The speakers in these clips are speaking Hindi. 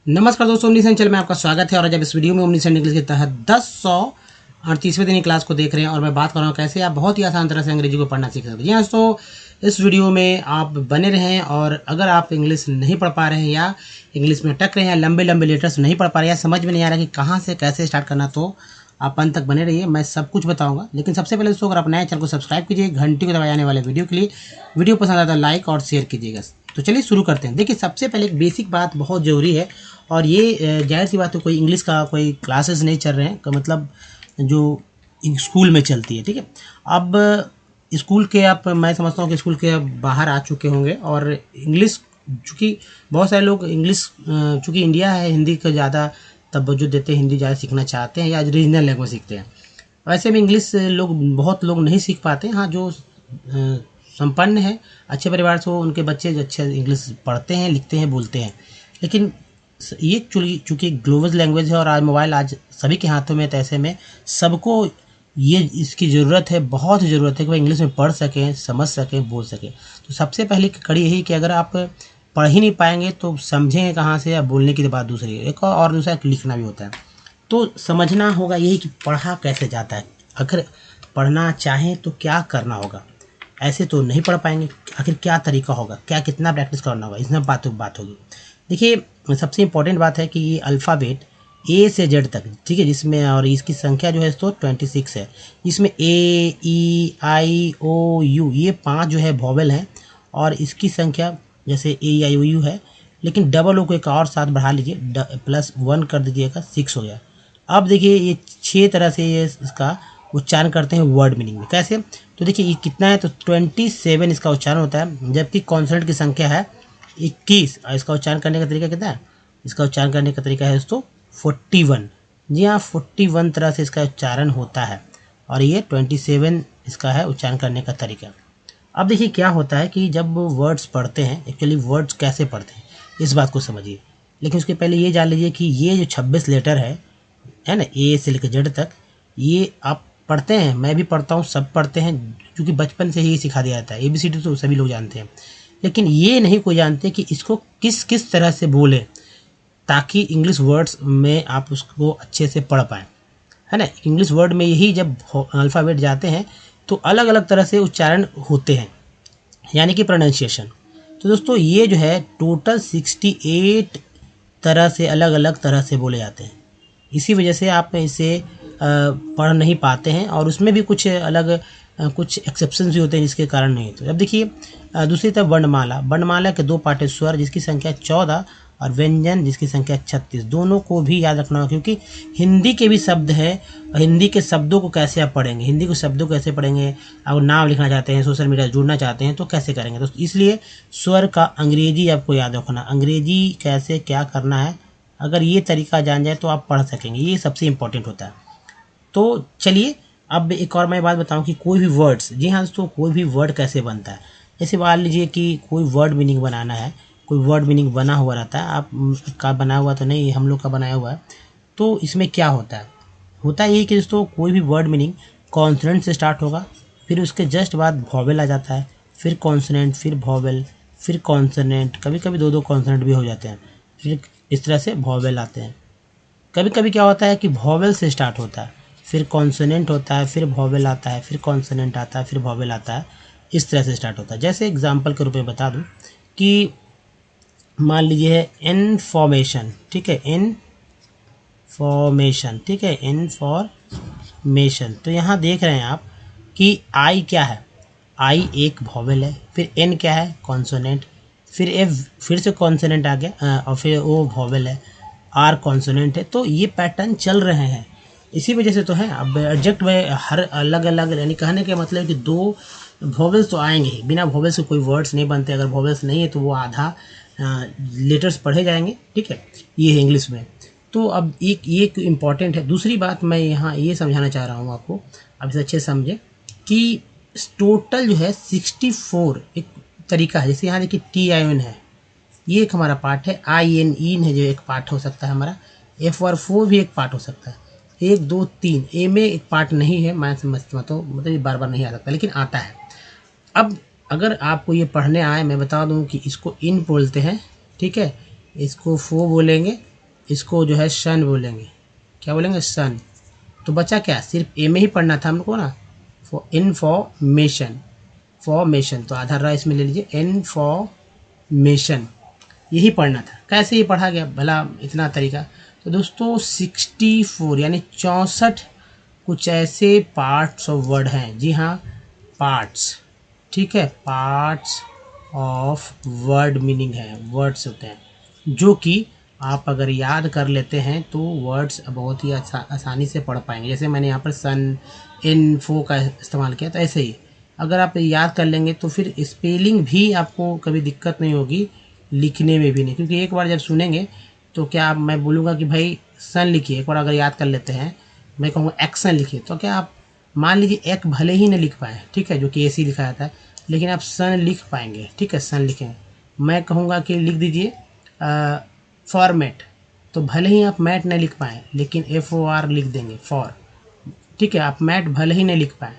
नमस्कार दोस्तों, ओमनी चैनल में आपका स्वागत है। और जब इस वीडियो में ओमनी इंग्लिश के तहत 1038वें दिन की क्लास को देख रहे हैं और मैं बात कर रहा हूँ कैसे आप बहुत ही आसान तरह से अंग्रेजी को पढ़ना सीख सकते हैं। जी हाँ दोस्तों, इस वीडियो में आप बने रहें और अगर आप इंग्लिश नहीं पढ़ पा रहे हैं या इंग्लिश में अटक रहे हैं, लंबे लंबे लेटर्स नहीं पढ़ पा रहे हैं या समझ में नहीं आ रहा कि कहाँ से कैसे स्टार्ट करना, तो आप अंत तक बने रहिए, मैं सब कुछ बताऊंगा। लेकिन सबसे पहले दोस्तों, अगर आप नए चैनल को सब्सक्राइब कीजिए, घंटी को दबाए आने वाले वीडियो के लिए। वीडियो पसंद आता है लाइक और शेयर कीजिएगा। तो चलिए शुरू करते हैं। देखिए, सबसे पहले एक बेसिक बात बहुत ज़रूरी है, और ये जाहिर सी बात है, कोई इंग्लिश का कोई क्लासेस नहीं चल रहे हैं का मतलब जो स्कूल में चलती है, ठीक है। अब स्कूल के आप, मैं समझता हूँ कि स्कूल के आप बाहर आ चुके होंगे और इंग्लिश, चूँकि बहुत सारे लोग इंग्लिश, चूँकि इंडिया है, हिंदी को ज़्यादा तवज्जो देते हैं, हिंदी ज़्यादा सीखना चाहते हैं या रीजनल लैंग्वेज सीखते हैं। वैसे में इंग्लिश बहुत लोग नहीं सीख पाते। हाँ, जो संपन्न है, अच्छे परिवार से, उनके बच्चे अच्छे इंग्लिश पढ़ते हैं, लिखते हैं, बोलते हैं। लेकिन ये चूँकि ग्लोबल लैंग्वेज है और आज मोबाइल आज सभी के हाथों में, तो ऐसे में सबको ये इसकी ज़रूरत है, बहुत ज़रूरत है कि वह इंग्लिश में पढ़ सकें, समझ सकें, बोल सकें। तो सबसे पहले कड़ी यही कि अगर आप पढ़ ही नहीं पाएंगे तो समझेंगे कहाँ से, या बोलने की तो बात दूसरी है। एक और दूसरा लिखना भी होता है, तो समझना होगा यही कि पढ़ा कैसे जाता है। अगर पढ़ना चाहें तो क्या करना होगा, ऐसे तो नहीं पढ़ पाएंगे। आखिर क्या तरीका होगा, क्या कितना प्रैक्टिस करना होगा, इसमें बात होगी। देखिए, सबसे इम्पोर्टेंट बात है कि ये अल्फ़ाबेट ए से जेड तक, ठीक है, जिसमें और इसकी संख्या जो है तो 26 है। जिसमें ए, ई, आई, ओ, यू, ये 5 जो है वॉवेल हैं, और इसकी संख्या जैसे ए, ई, आई, ओ, यू है, लेकिन डबल ओ को एक और साथ बढ़ा लीजिए, +1 कर दीजिएगा, 6 हो गया। अब देखिए, ये 6 तरह से ये इसका उच्चारण करते हैं वर्ड मीनिंग में। कैसे? तो देखिए, ये कितना है, तो 27 इसका उच्चारण होता है, जबकि कॉन्सोनेंट की संख्या है 21। और इसका उच्चारण करने का तरीका कितना है? इसका उच्चारण करने का तरीका है दोस्तों 41। जी हाँ, 41 तरह से इसका उच्चारण होता है, और ये 27 इसका है उच्चारण करने का तरीका। अब देखिए क्या होता है कि जब वर्ड्स पढ़ते हैं, एक्चुअली वर्ड्स कैसे पढ़ते हैं इस बात को समझिए। लेकिन उसके पहले ये जान लीजिए कि ये जो 26 लेटर है ना, ए से लेकर जेड तक, ये आप पढ़ते हैं, मैं भी पढ़ता हूँ, सब पढ़ते हैं, क्योंकि बचपन से ही सिखा दिया जाता है। ABCD तो सभी लोग जानते हैं, लेकिन ये नहीं कोई जानते कि इसको किस किस तरह से बोलें ताकि इंग्लिश वर्ड्स में आप उसको अच्छे से पढ़ पाएँ, है ना। इंग्लिश वर्ड में यही जब अल्फ़ाबेट जाते हैं तो अलग अलग तरह से उच्चारण होते हैं, यानी कि प्रोनाउंसिएशन। तो दोस्तों, ये जो है टोटल 68 तरह से, अलग अलग तरह से बोले जाते हैं। इसी वजह से आप इसे पढ़ नहीं पाते हैं, और उसमें भी कुछ अलग कुछ एक्सेप्शंस भी होते हैं जिसके कारण नहीं। तो अब देखिए, दूसरी तरफ वर्णमाला। वर्णमाला के 2 पार्ट है, स्वर जिसकी संख्या 14 और व्यंजन जिसकी संख्या 36। दोनों को भी याद रखना होगा, क्योंकि हिंदी के भी शब्द है, और हिंदी के शब्दों को कैसे आप पढ़ेंगे, हिंदी के शब्दों को कैसे पढ़ेंगे। आप नाम लिखना चाहते हैं, सोशल मीडिया से जुड़ना चाहते हैं, तो कैसे करेंगे। तो इसलिए स्वर का अंग्रेजी आपको याद रखना, अंग्रेजी कैसे क्या करना है, अगर ये तरीका जान जाए तो आप पढ़ सकेंगे। ये सबसे इम्पोर्टेंट होता है। तो चलिए, अब एक और मैं बात बताऊं कि कोई भी वर्ड्स, जी हाँ दोस्तों, कोई भी वर्ड कैसे बनता है। जैसे मान लीजिए कि कोई वर्ड मीनिंग बनाना है, कोई वर्ड मीनिंग बना हुआ रहता है, आप का बना हुआ तो नहीं, हम लोग का बनाया हुआ है। तो इसमें क्या होता है, होता है यही कि दोस्तों, कोई भी वर्ड मीनिंग कॉन्सोनेंट से स्टार्ट होगा, फिर उसके जस्ट बाद वॉवेल आ जाता है, फिर कॉन्सोनेंट, फिर वॉवेल, फिर कॉन्सोनेंट, कभी कभी 2-2 कॉन्सोनेंट भी हो जाते हैं, फिर इस तरह से वॉवेल आते हैं। कभी कभी क्या होता है कि वॉवेल से स्टार्ट होता है, फिर कॉन्सोनेंट होता है, फिर वॉवेल आता है, फिर कॉन्सोनेंट आता है, फिर वॉवेल आता है, इस तरह से स्टार्ट होता है। जैसे एग्जांपल के रूप में बता दूं कि मान लीजिए है इन्फॉर्मेशन, ठीक है, इन्फॉर्मेशन, ठीक है, इन्फॉर्मेशन। तो यहाँ देख रहे हैं आप कि आई क्या है, आई एक वॉवेल है, फिर एन क्या है, कॉन्सोनेंट, फिर एफ फिर से कॉन्सोनेंट आ गया, और फिर ओ वॉवेल है, आर कॉन्सोनेंट है। तो ये पैटर्न चल रहे हैं, इसी वजह से तो है। अब एडजेक्ट में हर अलग अलग, यानी कहने के मतलब कि 2 वॉवेल्स तो आएंगे ही, बिना वॉवेल्स के कोई वर्ड्स नहीं बनते। अगर वॉवेल्स नहीं है तो वो आधा लेटर्स पढ़े जाएंगे, ठीक है, ये है इंग्लिश में। तो अब एक इम्पॉर्टेंट है। दूसरी बात मैं यहाँ ये समझाना चाह रहा हूँ आपको, अब इसे अच्छे से समझे कि टोटल जो है 64 एक तरीका है। जैसे यहाँ देखिए TIN है, ये एक हमारा पार्ट है, IN है जो एक पार्ट हो सकता है हमारा, F4 भी एक पार्ट हो सकता है, 1 2 3 ए में एक पार्ट नहीं है, मैं समझता तो मतलब ये बार बार नहीं आ सकता, लेकिन आता है। अब अगर आपको ये पढ़ने आए, मैं बता दूं कि इसको इन बोलते हैं, ठीक है, इसको फो बोलेंगे, इसको जो है सन बोलेंगे। क्या बोलेंगे? सन। तो बचा क्या? सिर्फ ए में ही पढ़ना था हमको ना, इन्फॉर्मेशन, फॉर्मेशन। तो आधार राइस में ले लीजिए, इन्फॉर्मेशन, यही पढ़ना था। कैसे ये पढ़ा गया भला इतना तरीका? तो दोस्तों 64 यानी 64 कुछ ऐसे पार्ट्स ऑफ वर्ड हैं। जी हाँ, पार्ट्स, ठीक है, पार्ट्स ऑफ वर्ड मीनिंग है, वर्ड्स होते हैं, जो कि आप अगर याद कर लेते हैं तो वर्ड्स बहुत ही आसानी से पढ़ पाएंगे। जैसे मैंने यहाँ पर सन, इन्फो का इस्तेमाल किया, तो ऐसे ही अगर आप याद कर लेंगे तो फिर स्पेलिंग भी आपको कभी दिक्कत नहीं होगी, लिखने में भी नहीं। क्योंकि एक बार जब सुनेंगे तो क्या आप, मैं बोलूँगा कि भाई सन लिखिए, एक बार अगर याद कर लेते हैं, मैं कहूँगा एक्शन लिखिए, तो क्या आप मान लीजिए एक भले ही न लिख पाए, ठीक है, जो कि ऐसे ही लिखा जाता है, लेकिन आप सन लिख पाएंगे, ठीक है, सन लिखें। मैं कहूँगा कि लिख दीजिए फॉर्मेट, तो भले ही आप मैट नहीं लिख पाएँ लेकिन FOR लिख देंगे, फॉर, ठीक है। आप मैट भले ही नहीं लिख पाएँ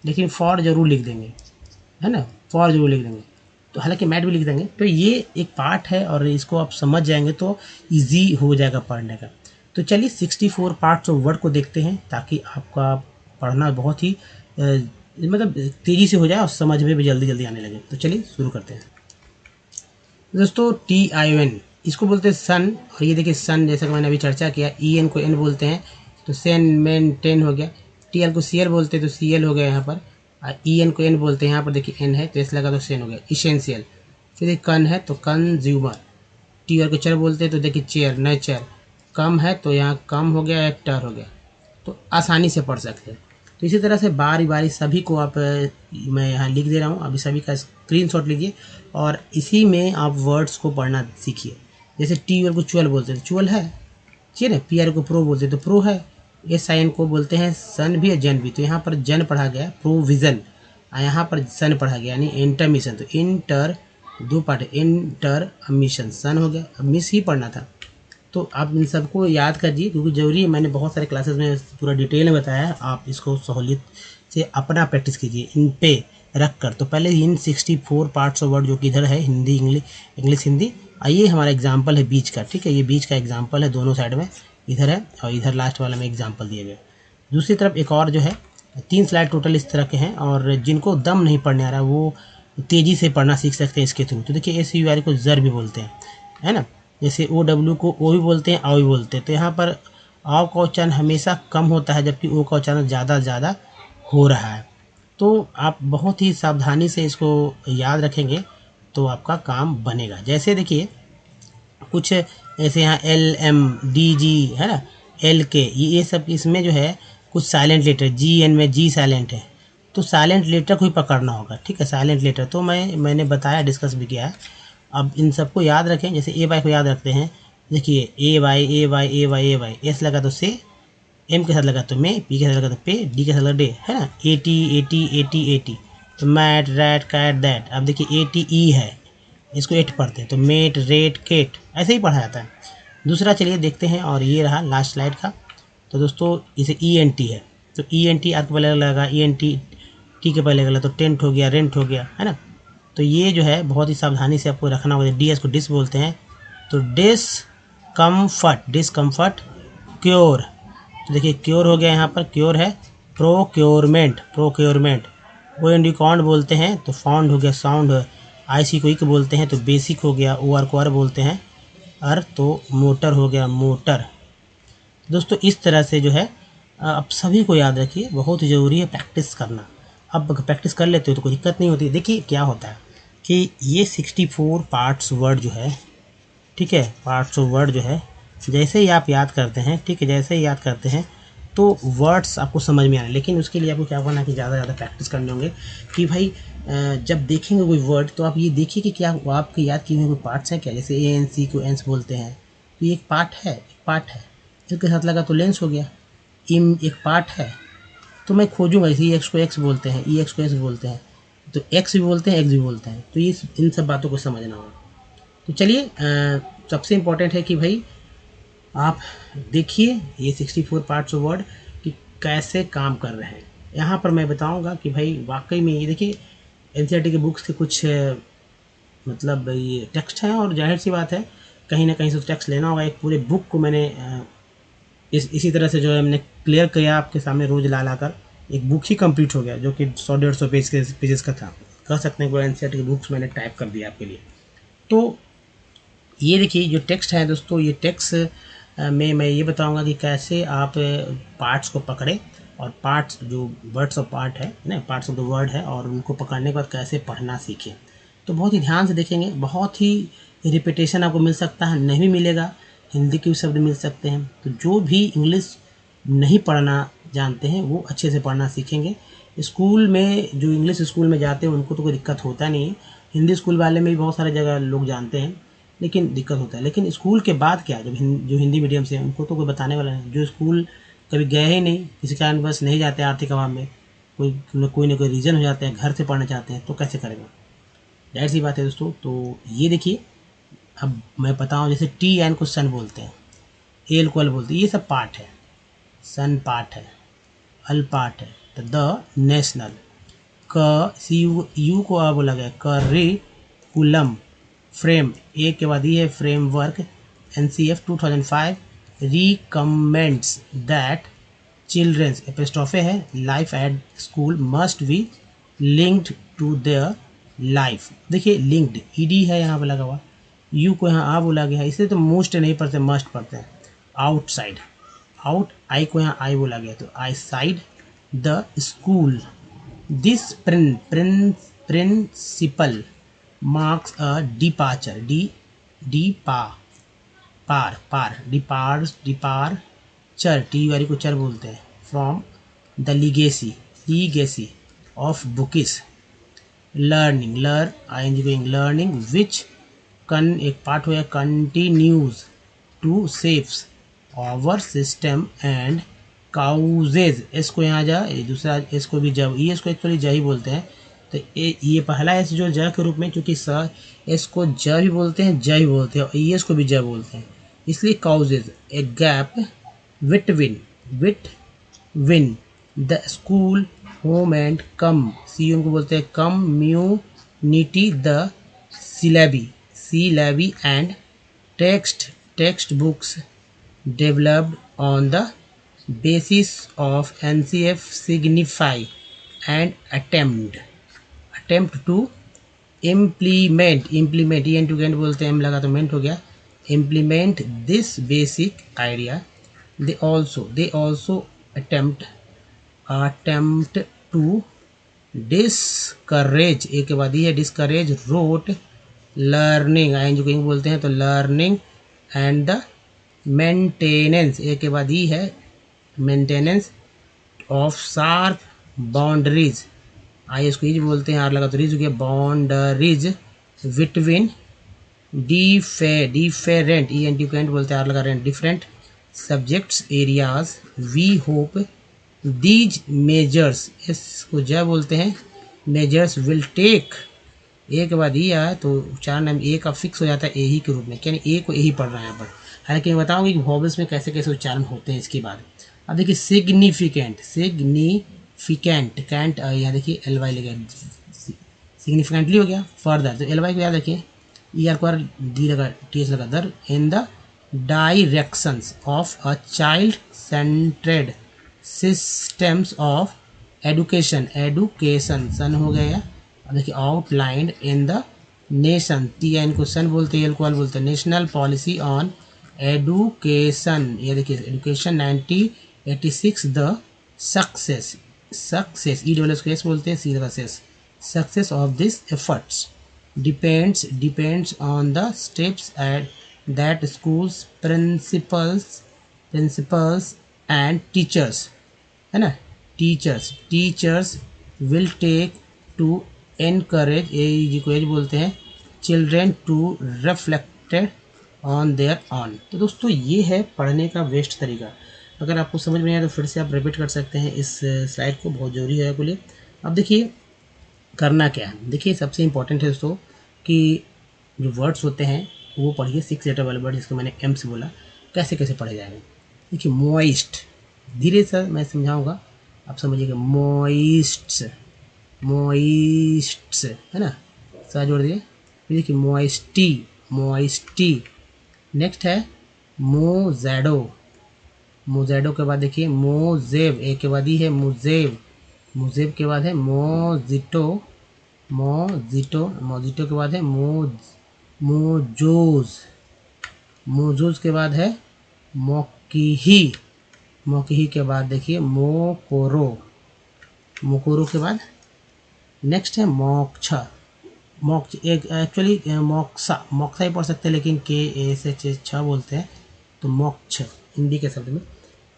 लेकिन फॉर ज़रूर लिख देंगे, है ना, फॉर ज़रूर लिख देंगे। तो हालांकि मैट भी लिख देंगे। तो ये एक पार्ट है और इसको आप समझ जाएंगे तो ईजी हो जाएगा पढ़ने का। तो चलिए 64 पार्ट्स ऑफ वर्ड को देखते हैं, ताकि आपका पढ़ना बहुत ही मतलब तेज़ी से हो जाए और समझ में भी जल्दी जल्दी आने लगे। तो चलिए शुरू करते हैं। दोस्तों TION इसको बोलते हैं सन, और ये देखिए सन, जैसा कि मैंने अभी चर्चा किया, EN को N बोलते हैं तो सेन मेन टेन हो गया। TL को CL बोलते हैं तो CL हो गया यहाँ पर। EN को N बोलते हैं, यहाँ पर देखिए N है तो S लगा तो सेन हो गया, इसेंशियल। फिर एक कन है तो कंज्यूमर। TR को चर बोलते हैं तो देखिए चेयर, नेचर। कम है तो यहाँ कम हो गया, एक्टर हो गया। तो आसानी से पढ़ सकते हैं। तो इसी तरह से बारी बारी सभी को आप, मैं यहाँ लिख दे रहा हूँ, अभी सभी का स्क्रीनशॉट लीजिए और इसी में आप वर्ड्स को पढ़ना सीखिए। जैसे TUL को चुअल बोलते हैं, चुअल है, ठीक है ना। PR को प्रो बोलते हैं तो प्रो है। SIN को बोलते हैं सन भी है, जन भी। तो यहाँ पर जन पढ़ा गया, प्रोविज़न, यहाँ पर सन पढ़ा गया यानी इंटरमिशन। तो इंटर दो पार्ट, इंटर मिशन, सन हो गया, अब मिस ही पढ़ना था। तो आप इन सबको याद करिए क्योंकि ज़रूरी है। मैंने बहुत सारे क्लासेस में पूरा डिटेल में बताया है, आप इसको सहूलियत से अपना प्रैक्टिस कीजिए इन पे रख कर। तो पहले इन 64 पार्ट्स ऑफ वर्ड जो कि इधर है, हिंदी इंग्लिश हिंदी, आइए हमारा एग्जाम्पल है बीच का, ठीक है, ये बीच का एग्जाम्पल है, दोनों साइड में इधर है और इधर लास्ट वाला में एग्जाम्पल दिए गए। दूसरी तरफ एक और जो है, 3 स्लाइड टोटल इस तरह के हैं, और जिनको दम नहीं पढ़ने आ रहा वो तेज़ी से पढ़ना सीख सकते हैं इसके थ्रू। तो देखिए SUR को ज़र भी बोलते हैं, है ना। जैसे OW को ओ भी बोलते हैं, आओ भी बोलते हैं। तो यहाँ पर आओ का उच्चारण हमेशा कम होता है जबकि ओ का उच्चारण ज़्यादा हो रहा है। तो आप बहुत ही सावधानी से इसको याद रखेंगे तो आपका काम बनेगा। जैसे देखिए कुछ ऐसे यहाँ LM DG है ना, LK, ये सब इसमें जो है कुछ साइलेंट लेटर, GN में G साइलेंट है, तो साइलेंट लेटर को ही पकड़ना होगा, ठीक है, साइलेंट लेटर। तो मैंने बताया, डिस्कस भी किया है। अब इन सबको याद रखें। जैसे AY को याद रखते हैं, देखिए AY, S लगा तो से, M के साथ लगा तो में, P के साथ लगा तो पे, D के साथ लगा डे, है ना, AT। तो मैट, रैट, कैट, दैट। अब देखिए ATE है, इसको 8 पढ़ते हैं तो मेट, रेट, केट, ऐसे ही पढ़ा जाता है। दूसरा चलिए देखते हैं, और ये रहा लास्ट स्लाइड का। तो दोस्तों इसे ENT है, तो ENT आर के पहले लगा, ENT T के पहले लगा तो टेंट हो गया, रेंट हो गया, है ना। तो ये जो है बहुत ही सावधानी से आपको रखना होगा। DS को डिस बोलते हैं तो डिस्कम्फर्ट, क्योर। तो देखिए क्योर हो गया, यहाँ पर क्योर है, प्रोक्योरमेंट। OND कॉन्ड बोलते हैं तो फाउंड हो गया, साउंड। IC को इक बोलते हैं तो बेसिक हो गया, OR को अर बोलते हैं, अर तो मोटर हो गया, मोटर। दोस्तों इस तरह से जो है आप सभी को याद रखिए, बहुत ही ज़रूरी है प्रैक्टिस करना। अब प्रैक्टिस कर लेते हो तो कोई दिक्कत नहीं होती। देखिए क्या होता है कि ये 64 पार्ट्स वर्ड जो है, ठीक है, पार्ट्स ऑफ वर्ड जो है, जैसे ही आप याद करते हैं, ठीक है, जैसे ही याद करते हैं तो वर्ड्स आपको समझ में आने। लेकिन उसके लिए आपको क्या करना है कि ज़्यादा प्रैक्टिस करने होंगे कि भाई जब देखेंगे कोई वर्ड तो आप ये देखिए कि क्या आपके याद किए हुए कोई पार्ट्स हैं क्या। जैसे ANC को एंस बोलते हैं तो ये एक पार्ट है, इसके साथ लगा तो लेंस हो गया। इम एक पार्ट है, तो मैं खोजूंगा इसी EX को X बोलते हैं, EX को S बोलते हैं, तो X भी बोलते हैं, X भी बोलते हैं। तो ये इन सब बातों को समझना होगा। तो चलिए सबसे इम्पोर्टेंट है कि भाई आप देखिए ये 64 पार्ट्स ऑफ वर्ड कि कैसे काम कर रहे हैं। यहाँ पर मैं बताऊंगा कि भाई वाकई में ये देखिए NCERT के बुक्स के कुछ मतलब ये टेक्स्ट हैं, और जाहिर सी बात है कहीं ना कहीं से टेक्स्ट लेना होगा। एक पूरे बुक को मैंने इसी तरह से जो है हमने क्लियर किया आपके सामने रोज ला ला कर, एक बुक ही कंप्लीट हो गया जो कि 100-150 पेजेस का था। कह सकते हैं कि एनसीईआरटी की बुक्स मैंने टाइप कर दिया आपके लिए। तो ये देखिए जो टेक्स्ट है दोस्तों, ये टेक्स्ट में मैं ये बताऊंगा कि कैसे आप पार्ट्स को पकड़े और पार्ट्स जो वर्ड्स ऑफ पार्ट है ना, पार्ट्स ऑफ द वर्ड है, और उनको पकड़ने के बाद कैसे पढ़ना सीखें। तो बहुत ही ध्यान से देखेंगे, बहुत ही रिपीटेशन आपको मिल सकता है, नहीं मिलेगा, हिंदी के भी शब्द मिल सकते हैं। तो जो भी इंग्लिश नहीं पढ़ना जानते हैं वो अच्छे से पढ़ना सीखेंगे। स्कूल में जो इंग्लिश स्कूल में जाते हैं उनको तो कोई दिक्कत होता नहीं है, हिंदी स्कूल वाले में भी बहुत सारे जगह लोग जानते हैं, लेकिन दिक्कत होता है। लेकिन स्कूल के बाद क्या, जब जो हिंदी मीडियम से उनको तो कोई बताने वाला नहीं, जो स्कूल कभी गए ही नहीं, किसी कारण बस नहीं जाते, आर्थिक अभाव में कोई ना कोई रीज़न हो जाता है, घर से पढ़ना चाहते हैं, तो कैसे करेगा, जाहिर सी बात है दोस्तों। तो ये देखिए, अब मैं बताऊँ, जैसे टी एन को सन बोलते हैं, एल को अल बोलते हैं, ये सब पार्ट है। सन पार्ट है, अल पार्ट है, तो द नेशनल, क सी यू को आ बोला गया, करिकुलम, फ्रेम, ए के बाद ये है framework, NCF 2005 recommends that children's apostrophe है, life at school must be linked to their life. देखिए लिंक्ड, ईडी है यहाँ पे लगा हुआ, यू को यहाँ आ बोला गया है, इसलिए तो मोस्ट नहीं पढ़ते, मस्ट पढ़ते हैं। आउटसाइड, आउट, आई को यहाँ आई बोला गया, तो I side the school, this principle marks a departure, departure, T वाली को चर बोलते हैं, from the legacy of bookish, learning, learning which कन एक पार्ट हो गया, continues to saves our system and causes, इसको यहाँ जा, दूसरा इसको भी जब, ये इसको एक्चुअली ज ही बोलते हैं, तो ये पहला एस जो ज के रूप में, क्योंकि स इसको ज भी बोलते हैं, ज भी बोलते हैं, और ये इसको भी ज बोलते हैं, इसलिए causes a gap win the school home and com, C को बोलते हैं community, the syllabi and text books developed on the basis of NCF signify and attempt to implement, EN टू गेंट बोलते हैं, एम लगा तो मेंट हो गया, implement this basic idea, they also attempt to discourage, एक के बाद ये discourage rote learning, IN बोलते हैं, तो learning and the मेंटेनेंस, एक के बाद ही है मेंटेनेंस ऑफ शार्प बाउंड्रीज, आई इसको ईज बोलते हैं, आर लगा तो रीज हो गया, boundaries between different, EN different बोलते हैं, आर लगा रेंट, different subjects areas, we hope these measures, इसको जो बोलते हैं, मेजर्स विल टेक, ए के बाद ई आया तो उच्चारण ए का फिक्स हो जाता है ए ही के रूप में, यानी ए को ए ही पढ़ रहा है यहाँ पर। हालांकि मैं बताऊंगी कि वॉवल्स में कैसे कैसे उच्चारण होते हैं इसके बाद। अब देखिए सिग्निफिकेंट, कैंट, यहाँ देखिए एल वाई लगा, सिग्निफिकेंटली हो गया, फर्दर, तो एल वाई को याद रखिए, ई आर को डी लगा, टी एस लगा, दर, in the directions of a child centred systems of education, सन हो गया। अब देखिए outlined in the nation, T N को सन बोलते हैं, एल को एल बोलते हैं, नेशनल पॉलिसी ऑन एडुकेशन, ये देखिए education 1986, the success, E double S बोलते हैं, सी का success of this efforts depends on the steps at that schools principals and teachers, है ना, teachers will take to encourage, A को एज बोलते हैं, children to reflected on their own. तो दोस्तों ये है पढ़ने का बेस्ट तरीका। अगर आपको समझ में आया तो फिर से आप रिपीट कर सकते हैं इस स्लाइड को, बहुत ज़रूरी है आपके लिए। अब देखिए करना क्या है, देखिए सबसे इम्पोर्टेंट है दोस्तों कि जो वर्ड्स होते हैं वो पढ़िए, 6 लेटर वाले वर्ड, जिसको मैंने एम से बोला, कैसे कैसे पढ़े जाएंगे। देखिए मॉइस्ट, धीरे से मैं समझाऊँगा, आप समझिएगा, मॉइस्ट्स, है ना, सा जोड़ दिए, फिर देखिए मॉइस्टी, नेक्स्ट है मोजैडो। मोजैडो के बाद देखिए मोजेब, एक के बाद ही है मोजेब। मोजेब के बाद है मोजिटो। मोजिटो, मोजिटो के बाद है मोजोज। मोजोज के बाद है मोकिही। मोकिही के बाद देखिए मोकोरो। मोकोरो के बाद नेक्स्ट है मोक्ष। मोक्ष एक एक्चुअली मोक्सा, मोक्सा ही पढ़ सकते हैं लेकिन के ए से छ बोलते हैं, तो मोक्ष हिंदी के शब्द में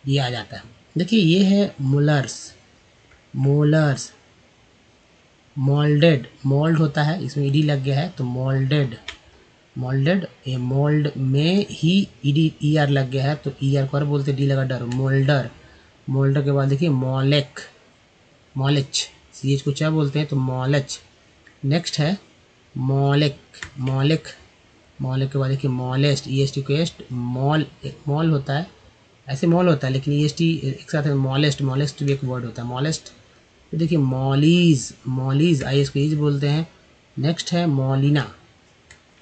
ये आ जाता है। देखिए ये है मोलर्स। मोलर्स, मोल्डेड, मोल्ड होता है, इसमें ईडी लग गया है तो मोल्डेड। मोल्डेड, ये मोल्ड में ही ईडी ई आर लग गया है तो ई आर को बोलते डी लगा डर, मोल्डर। मोल्डर के बाद देखिए मोलेक, मोलिच, सी एच को क्या बोलते हैं तो मोलिच। नेक्स्ट है मौलिक। मौलिक, मौलिक के बाद देखिए molest, E S T quest, mall, mall होता है, ऐसे मॉल होता है लेकिन ई एस टी एक साथ है, मॉलेस्ट, मॉलेस्ट भी एक वर्ड होता है मॉलेस्ट। फिर देखिए मॉलीज, मॉलीज आई एस को ईज बोलते हैं। नेक्स्ट है मौलिना।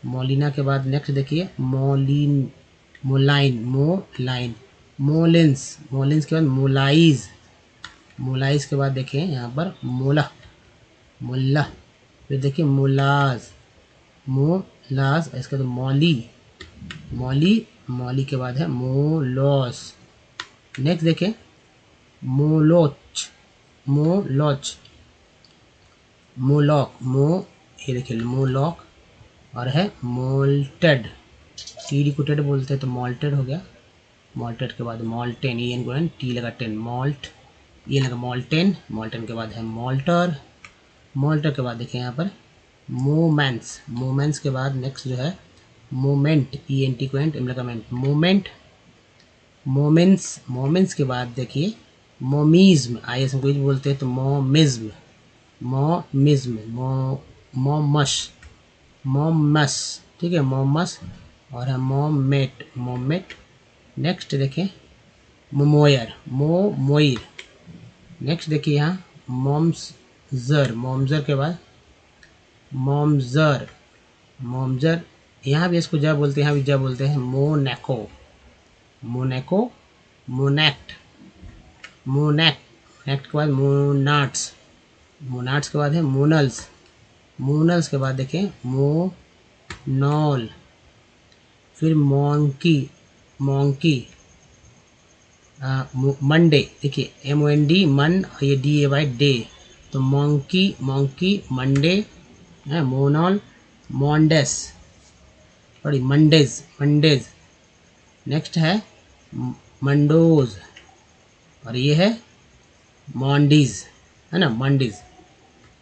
मौलिना के बाद नेक्स्ट देखिए मोलिन, मोलाइन, मोलाइन। मोलिन्स, मोलिन्स के बाद मोलाइज। मोलाइज के बाद देखिए यहाँ पर मोला, मुल्ला। फिर देखिए मुलाज, मोलाज, इसके बाद मौली, मौली। मौली के बाद है मोलॉस। नेक्स्ट देखिए मोलोच, मोलोच, मोलॉक, ये देखिए मोलॉक। और है मोल्टेड, टी को टेड बोलते हैं तो मोल्टेड हो गया। मोल्टेड के बाद मोल्टेन, ई एन को एन, टी लगा टेन, मोल्ट, ये लगा मोल्टेन। मोल्टेन के बाद है मोल्टर। मोल्टर के बाद देखिए यहाँ पर मोमेंट्स। मोमेंट्स के बाद नेक्स्ट जो है मोमेंट, ई एन टी को एंट, एम लगा मेंट, मोमेंट। मोमेंट्स, मोमेंट्स के बाद देखिए मोमीज्म, आई एस को बोलते हैं तो मोमिज्म, मोमिज्म, मोमस, मोमस, ठीक है मोमस। और है मोमेट, मोमेट। नेक्स्ट देखें मोमोयर, मोमोयर। नेक्स्ट देखिए यहाँ मोम्सजर, मोम्सजर के बाद मोम्सजर, मोम्सजर। यहाँ भी इसको जा बोलते हैं, यहाँ भी जा बोलते हैं। Monaco, Monaco, मोनैक्ट, मोनैक्ट। नेक्स्ट के बाद मोनाट्स, मोनाट्स के बाद है मोनल्स। मोनल्स के बाद देखें मोनॉल। फिर मोंकी, मोंकी। मंडे, देखिए एम ओ एन डी, मन, ये डी ए वाई, डे, तो मोंकी, मोंकी, मंडे है। मोनॉल, मोंडेस, सॉरी मंडेज, मंडेज। नेक्स्ट है मंडोज, और ये है मॉन्डीज, है ना, मंडीज।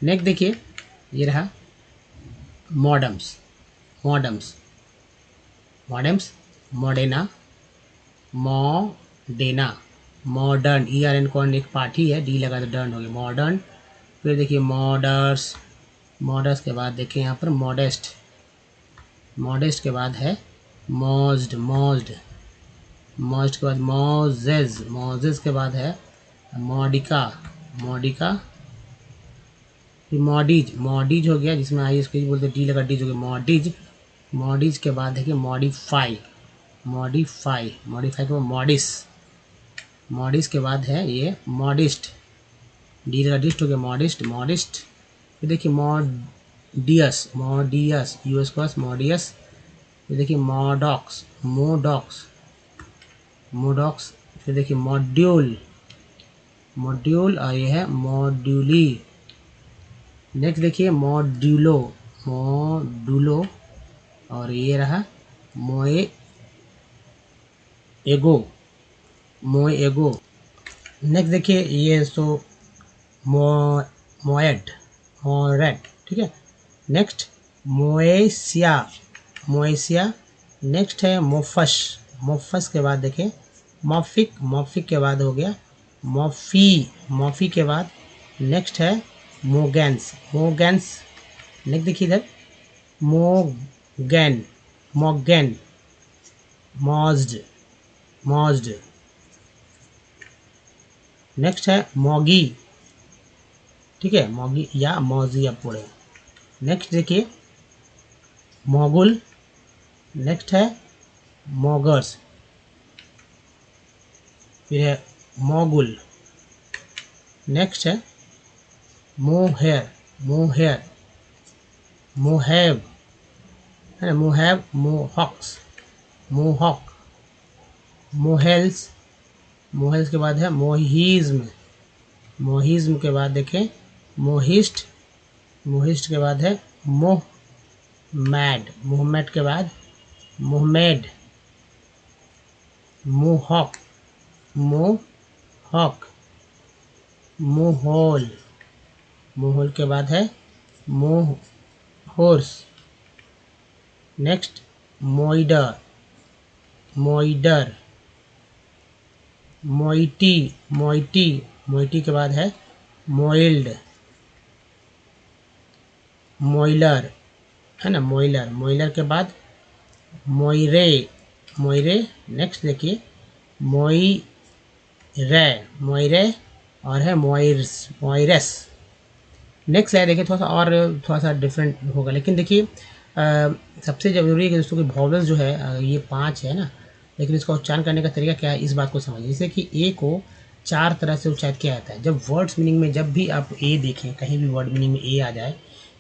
नेक्स्ट देखिए ये रहा मॉडम्स, मॉडम्स, मॉडम्स, मॉडेना, मॉडेना, मॉडर्न, ई आर एन कौन एक पार्टी है, डी लगा तो डर्न हो गया, मॉडर्न। फिर देखिए मॉडर्स, मॉडर्स के बाद देखिए यहाँ पर मॉडेस्ट, मॉडेस्ट के बाद है मॉज्ड, मॉज्ड, मॉज्ड के बाद मॉजेज, मॉजेज के बाद है मॉडिका, मॉडिका। फिर मॉडीज, मॉडीज हो गया जिसमें आई इसको बोलते डी लगा, डीज हो गया मॉडीज। मॉडीज के बाद देखिए मॉडिफाई, मॉडिफाई, मॉडिफाई के बाद मॉडिस, मॉडिस के बाद है ये मॉडिस्ट, डी लगा डिस्ट हो गया मॉडिस्ट, मॉडिस्ट। फिर देखिए मॉडियस, मॉडियस, यूएस के पास मॉडियस। फिर देखिए मॉडॉक्स, मोडॉक्स, मोडॉक्स। फिर देखिए मॉड्यूल, मॉड्यूल, और ये है मॉड्यूली। नेक्स्ट देखिए मॉड्यूलो, मॉड्यूलो, और ये रहा मोए एगो, मोए एगो। नेक्स्ट देखिए ये सो मोएड, मोरेट, ठीक है। नेक्स्ट मोएसिया, मोएसिया। नेक्स्ट है मोफश, मोफस के बाद देखिए मॉफिक, मॉफिक के बाद हो गया मॉफी, मॉफी के बाद नेक्स्ट है मोगैंस, मोगैंस। नेक्स्ट देखिए इधर मोगैन, मोगैन, मॉज्ड, मॉज्ड। नेक्स्ट है मॉगी, ठीक है, मॉगी या मौजी आप पढ़े। नेक्स्ट देखिए मोगुल। नेक्स्ट है मॉगर्स, फिर है मोगुल, नेक्स्ट है मोहेर, मोहेर, मोहेब है ना, मोहेब, मोहॉक्स, मोहॉक, मोहेल्स, मोहेल्स के बाद है मोहिज्म, मोहिज्म के बाद देखें मोहिस्ट, मोहिस्ट के बाद है मोहमैड, मोहम्मद के बाद मोहमेड, मोहॉक, मोहॉक, मोहोल, मोहोल के बाद है मोहोर्स, नेक्स्ट मोइडर, मोइडर, मोइटी, मोइटी, मोइटी के बाद है मोइल्ड, मोइलर है ना, मोइलर, मोइलर के बाद मोइरे, मोइरे, नेक्स्ट देखिए मोइरे, मोइरे और है मोइर्स, मोइरस। नेक्स्ट है देखिए थोड़ा सा डिफरेंट होगा, लेकिन देखिए सबसे ज़रूरी है कि दोस्तों की वॉवल्स जो है ये 5 है ना, लेकिन इसका उच्चारण करने का तरीका क्या है इस बात को समझिए। जैसे कि ए को 4 तरह से उच्चारित किया जाता है। जब वर्ड्स मीनिंग में जब भी आप ए देखें, कहीं भी वर्ड मीनिंग में ए आ जाए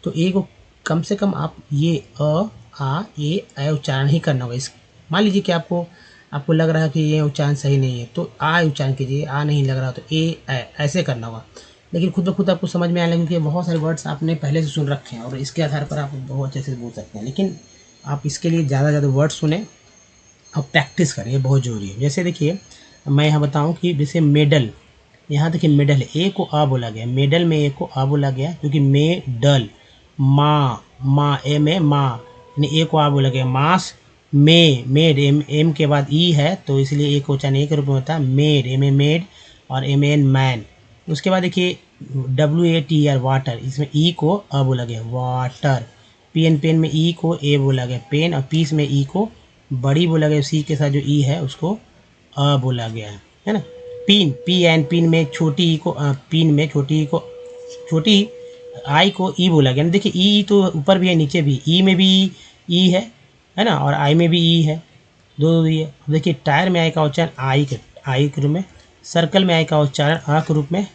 तो ए को कम से कम आप ये आ ए उच्चारण ही करना होगा। इस मान लीजिए कि आपको लग रहा है कि ये उच्चारण सही नहीं है तो आ उच्चारण कीजिए, आ नहीं लग रहा तो ए ऐसे करना होगा। लेकिन खुद ब खुद आपको समझ में आने लगे क्योंकि बहुत सारे वर्ड्स आपने पहले से सुन रखे हैं और इसके आधार पर आप बहुत अच्छे से बोल सकते हैं। लेकिन आप इसके लिए ज़्यादा वर्ड्स सुने और प्रैक्टिस करें, ये बहुत ज़रूरी है। जैसे देखिए मैं यहाँ बताऊँ कि जैसे मेडल, यहाँ देखिए मेडल है, ए को आ बोला गया, मेडल में ए को आ बोला गया क्योंकि मेडल, माँ ए में माँ यानी ए को आ बोला गया, मास, मेड एम के बाद ई है तो इसलिए ए को उच्चारण ए के रूप में होता है मेड, एम ए मेड और एम एन मैन। उसके बाद देखिए WATR वाटर, इसमें ई को अ बोला गया वाटर, पेन पेन में ई को ए बोला गया पेन और पीस में ई को बड़ी बोला गया, सी के साथ जो ई है उसको अ बोला गया है ना। पिन पिन में छोटी ई को पिन में छोटी ई को छोटी आई को ई बोला गया ना। देखिए ई तो ऊपर भी है नीचे भी, ई में भी ई है ना, और आई में भी ई है, दो ई है। देखिए टायर में आई का उच्चारण आई के रूप में, सर्कल में आई का उच्चारण अ के रूप में,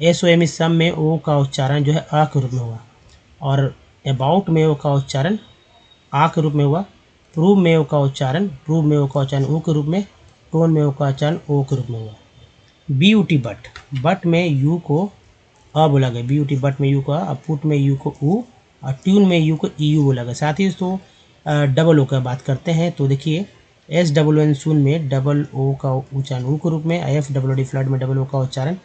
SOM सम में ओ का उच्चारण जो है अ के रूप में हुआ, और अबाउट में ओ का उच्चारण आ के रूप में हुआ, प्रूव में ओ का उच्चारण ओ के रूप में, टोन में ओ का उच्चारण ओ के रूप में हुआ। ब्यूटी बट में यू को अ बोला गया, ब्यूटी बट में यू को अ, पुट में यू को ऊ और ट्यून में यू को EU बोला गया। साथ ही तो डबल ओ का बात करते हैं तो देखिए SWN सुन में डबल ओ का उच्चारण ऊ के रूप में, FWD फ्लड में डबल ओ का उच्चारण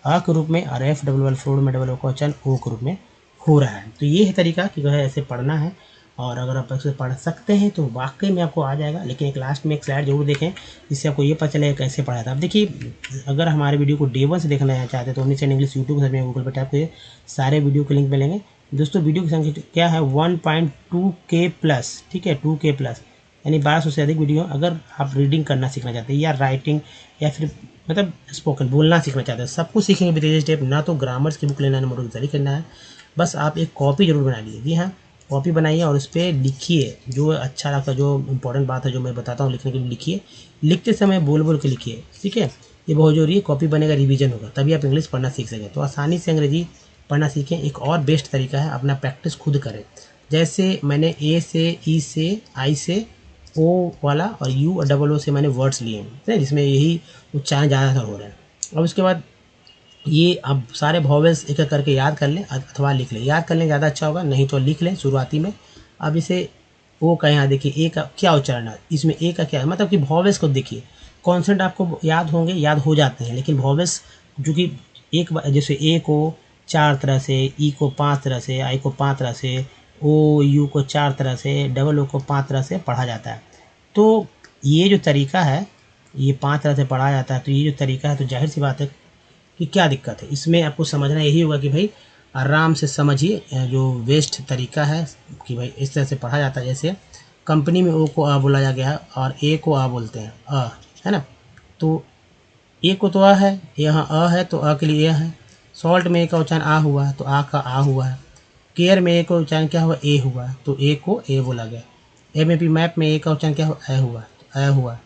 अ के रूप में और FWL फ्लोड में डबल ओ का उच्चारण ओ के रूप में हो रहा है। तो ये है तरीका कि जो है ऐसे पढ़ना है, और अगर आप ऐसे पढ़ सकते हैं तो वाकई में आपको आ जाएगा। लेकिन एक लास्ट में एक स्लाइड जरूर देखें जिससे आपको ये पता चलेगा कैसे पढ़ा था। अब देखिए अगर हमारे वीडियो को डे 1 से देखना चाहते हैं तो omni channel English YouTube search में गूगल पर आपको ये सारे वीडियो के लिंक मिलेंगे। दोस्तों वीडियो की संख्या क्या है 1.2K प्लस, ठीक है 2K प्लस यानी 1200 से अधिक वीडियो। अगर आप रीडिंग करना सीखना चाहते हैं या राइटिंग या फिर मतलब स्पोकन बोलना सीखना चाहते हैं, सब कुछ सीखेंगे विद स्टेप। ना तो ग्रामर्स की बुक लेना है, मॉडल जारी करना है, बस आप एक कॉपी जरूर बना लीजिए। जी हाँ, कॉपी बनाइए और उस पर लिखिए जो अच्छा लगता है, जो इंपॉर्टेंट बात है जो मैं बताता हूँ लिखने के लिए लिखिए। लिखते समय बोल बोल के लिखिए, ठीक है, ये बहुत जरूरी है। कॉपी बनेगा, रिवीजन होगा, तभी आप इंग्लिश पढ़ना सीख सकें। तो आसानी से अंग्रेजी पढ़ना सीखें। एक और बेस्ट तरीका है, अपना प्रैक्टिस खुद करें। जैसे मैंने ए से, ई से, आई से, ओ वाला और यू और डबल ओ से मैंने वर्ड्स लिए हैं जिसमें यही उच्चारण ज़्यादातर हो रहे हैं। और उसके बाद ये अब सारे वॉवेल्स एक एक करके याद कर लें अथवा लिख लें। याद कर लें ज़्यादा अच्छा होगा, नहीं तो लिख लें शुरुआती में। अब इसे ओ का यहाँ देखिए ए का क्या उच्चारण है, इसमें ए का क्या है, मतलब कि वॉवेल्स को देखिए। कॉन्सेंट आपको याद होंगे, याद हो जाते हैं, लेकिन वॉवेल्स जो कि एक जैसे ए को 4 तरह से, ई को 5 तरह से, आई को 5 तरह से, ओ यू को 4 तरह से, डबल ओ को 5 तरह से पढ़ा जाता है। तो ये जो तरीका है ये 5 तरह से पढ़ा जाता है। तो ये जो तरीका है तो जाहिर सी बात है कि क्या दिक्कत है इसमें। आपको समझना यही होगा कि भाई आराम से समझिए जो वेस्ट तरीका है कि भाई इस तरह से पढ़ा जाता है। जैसे कंपनी में ओ को आ बोला गया है और ए को आ बोलते हैं, अ है ना। तो ए को तो आ है, यहाँ अ है तो अ के लिए ए है। सॉल्ट में ए का उच्चारण आ हुआ है तो आ का आ हुआ है। केयर में ए का उच्चारण क्या हुआ, ए हुआ, तो ए को ए बोला गया। MAP मैप में ए का उच्चारण क्या हुआ, ए हुआ, तो अ हुआ।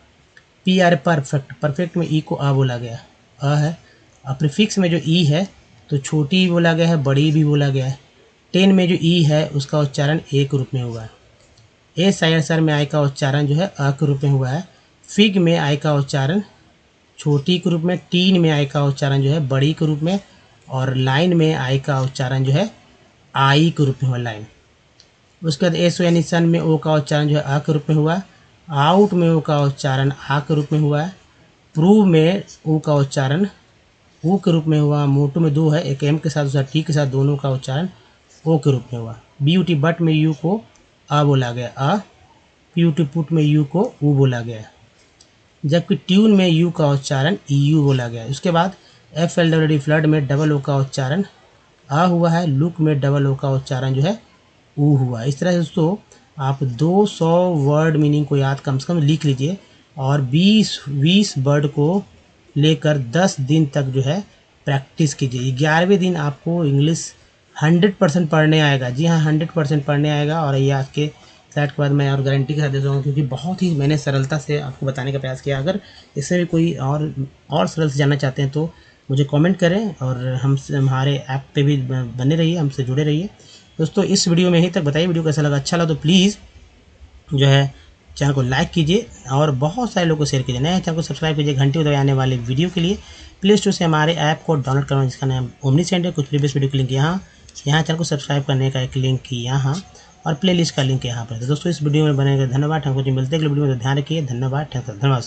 पी आर परफेक्ट, परफेक्ट में ई को आ बोला गया, अ है। और प्रीफिक्स में जो ई है तो छोटी भी बोला गया है, बड़ी भी बोला गया है। टेन में जो ई है उसका उच्चारण ए के रूप में हुआ है। ए साइड सर में आई का उच्चारण जो है अ के रूप में हुआ है। फिग में आई का उच्चारण छोटी के रूप में, टीन में आई का उच्चारण जो है बड़ी के रूप में, और लाइन में आई का उच्चारण जो है आई के रूप में हुआ, लाइन। उसके बाद एस यानी सन में ओ का उच्चारण जो है आ के रूप में हुआ। आउट में ओ का उच्चारण आ के रूप में हुआ है। प्रूव में ओ का उच्चारण ऊ के रूप में हुआ। मोटू में दो है, एक एम के साथ दूसरा टी के साथ, दोनों का उच्चारण ओ के रूप में हुआ। ब्यूटी बट में यू को आ बोला गया, आ। ब्यूटी पुट में यू को ऊ बोला गया, जबकि ट्यून में यू का उच्चारण यू बोला गया। उसके बाद F L W D flood में डबल ओ का उच्चारण आ हुआ है। लुक में डबल ओ का उच्चारण जो है ऊ हुआ। इस तरह से दोस्तों आप 200 वर्ड मीनिंग को याद कम से कम लिख लीजिए, और 20 वर्ड को लेकर 10 दिन तक जो है प्रैक्टिस कीजिए। 11वें दिन आपको इंग्लिश 100% पढ़ने आएगा। जी हाँ, 100% पढ़ने आएगा। और ये आज के स्लाइड के बाद मैं और गारंटी के साथ देता हूँ, क्योंकि बहुत ही मैंने सरलता से आपको बताने का प्रयास किया। अगर इससे भी कोई और सरल से जानना चाहते हैं तो मुझे कमेंट करें, और हमसे हमारे ऐप पे भी बने रहिए, हमसे जुड़े रहिए। दोस्तों इस वीडियो में यहीं तक। बताइए वीडियो कैसा लगा। अच्छा लगा तो प्लीज़ जो है चैनल को लाइक कीजिए, और बहुत सारे लोगों को शेयर कीजिए। नए चैनल को सब्सक्राइब कीजिए घंटी बजाए आने वाले वीडियो के लिए। प्ले स्टोर से हमारे ऐप को डाउनलोड करना, जिसका नाम ओमनीसेंट है। कुछ प्रीवियस वीडियो की लिंक यहाँ चैनल को सब्सक्राइब करने का एक लिंक यहाँ, और प्ले लिस्ट का लिंक यहाँ पर। तो दोस्तों इस वीडियो में बने धन्यवाद। हमको जो मिलते हैं अगले वीडियो में, तो ध्यान रखिए। धन्यवाद। धन्यवाद।